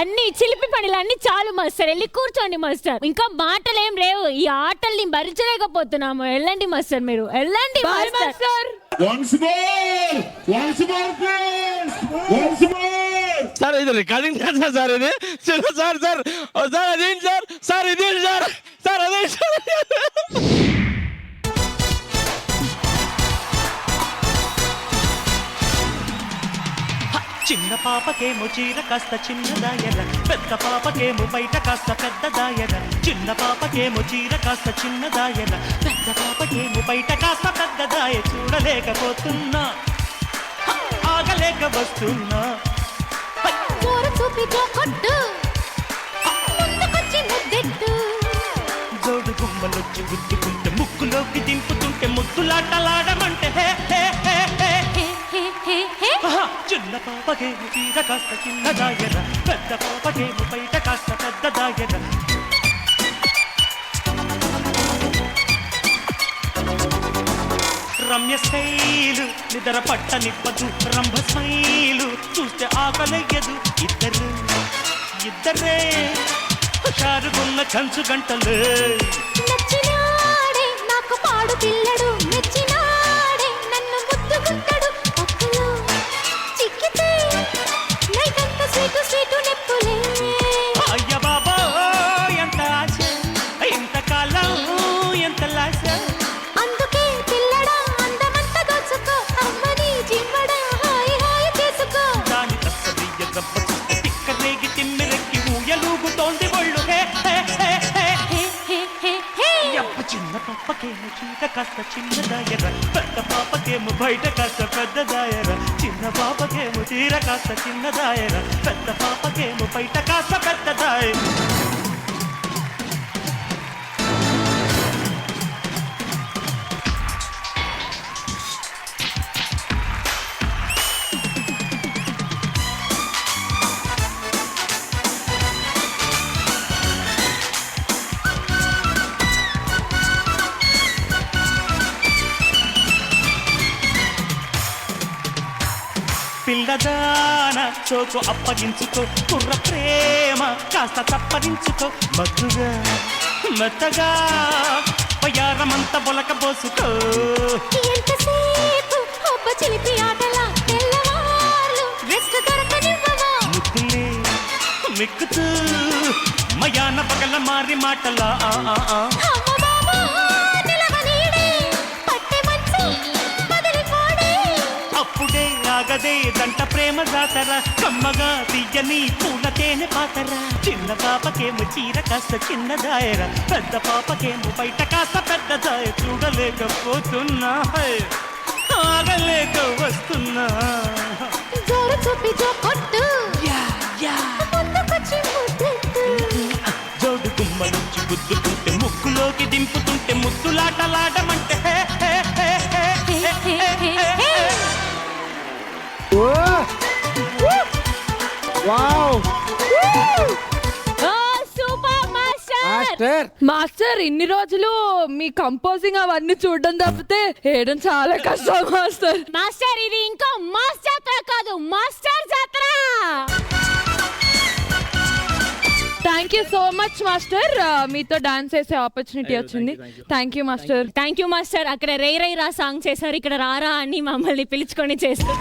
అన్ని చిలిపి పనులు అన్ని చాలు మాస్టర్, వెళ్ళి కూర్చోండి మాస్టర్. ఇంకా మాటలు ఏం లేవు, ఈ ఆటల్ని భరించలేకపోతున్నాము. వెళ్ళండి మాస్టర్, మీరు వెళ్ళండి మాస్టర్. సార్ ఇది రికార్డింగ్ చేస్తా సార్, ఇది సార్ సార్ సార్ అదేంటి సార్, సార్ ఇదేంటి సార్, సార్ అదే సార్. చిన్న పాపకేమో చీర కాస్త చిన్నదాయర, పెద్ద పాపకేమో బయట కాస్త పెద్దదాయర. చిన్న పాపకేమో చీర కాస్త చిన్నదాయర, పెద్ద పాపకేమో బయట కాస్త పెద్దదాయ. చూడలేకపోతున్నా, ఆగలేక వస్తున్నా. జోడు గుమ్మలొచ్చి గుద్దుకుంటే, ముక్కులోకి దింపుతుంటే, ముద్దులాటలాడమంటే హే హే హే హే. చిన్న పాపకేమో చీర కాస్త చిన్నదాయర, పెద్ద పాపకేమో బయట కాస్త పెద్దదాయర. రమ్య స్టైలు నిద్ర పట్టనివ్వదు, రంభ స్మైలు చూస్తే ఆకలయ్యదు. ఇద్దరే హుషారుగున్న కంచు గంటలే. నచ్చినాడే నాకు పాడు పిల్లడు, మెచ్చినాడే నన్ను ముద్దుకుంటాడు. పక్కలో చిక్కితే నైటంత స్వీటు స్వీటు నెప్పులే. అయ్య బాబా ఎంత ఆశ, ఎంతకాలం ఎంత లాశ. అందుకే పిల్లడా అందమంత దోచుకో, అమ్మని జిమ్మడా హాయి హాయి చేసుకో. దాని తప్పదయ్య దెబ్బ చూస్తే తిక్క రేగి తిమ్మిరెక్కి ఊయలూగుతోంది ఒళ్ళు. హే హే హే హే హే హే హే. అప్ప చిన్న పాపకేమో చీర కాస్త చిన్నదాయర, పెద్ద పాపకేమో బయట కాస్త పెద్దదాయర. చిన్న పాపకేమో చీర కాస్త చిన్నదాయర, పెద్ద పాపకేమో బయట కాస్త పెద్దదాయ. పిల్లదాన చోకు అప్పగించుకో, కుర్ర ప్రేమ కాస్త తప్పరించుకో. మగ్గుగా మెత్తగా పయారమంత బొలక పోసుకో. ఎంతసేపు ఒబ్బ చిలిపి ఆటలా, తెల్లవార్లు రెస్ట్ దొరకనివ్వవా. ముద్దులే మిక్కుతూ మయాన పగల మారి మాటలా. అమ్మ బాబా నిలవనీడే, పట్టె మంచు బదిలిపోడే. అప్పుడే ఆగదే దంట ప్రేమ జాతర, కమ్మగా తీయని పూల తేనె పాతర. చిన్న పాపకేమో చీర కాస్త చిన్నదాయర, పెద్ద పాపకేమో బయట కాస్త పెద్దదాయ. చూడలేకపోతున్నా, ఆగలేక వస్తున్నా. జోరు చూపి జో కొట్టు, ముందుకొచ్చి ముద్దెట్టు. జోడు గుమ్మలొచ్చి గుద్దుకుంటే, ముక్కులోకి దింపుతుంటే, ముద్దులాటలాడమంటే హే హే హే హే హే హే హే. Super master. మాస్టర్ ఇన్ని రోజులు మీ కంపోజింగ్ అవన్నీ చూడడం తప్పితే వేయడం చాలా కష్టం మాస్టర్. మాస్టర్ ఇది ఇంకా మాస్ జాతర కాదు, మాస్టర్ జాతర. Thank you so much master, మీతో డాన్స్ చేసే ఆపర్చునిటీ వచ్చింది. Thank you master. Thank you master. అక్కడ రే రా సాంగ్ చేశారు, ఇక్కడ రారా అని మమ్మల్ని పిలుచుకొని చేస్తారు.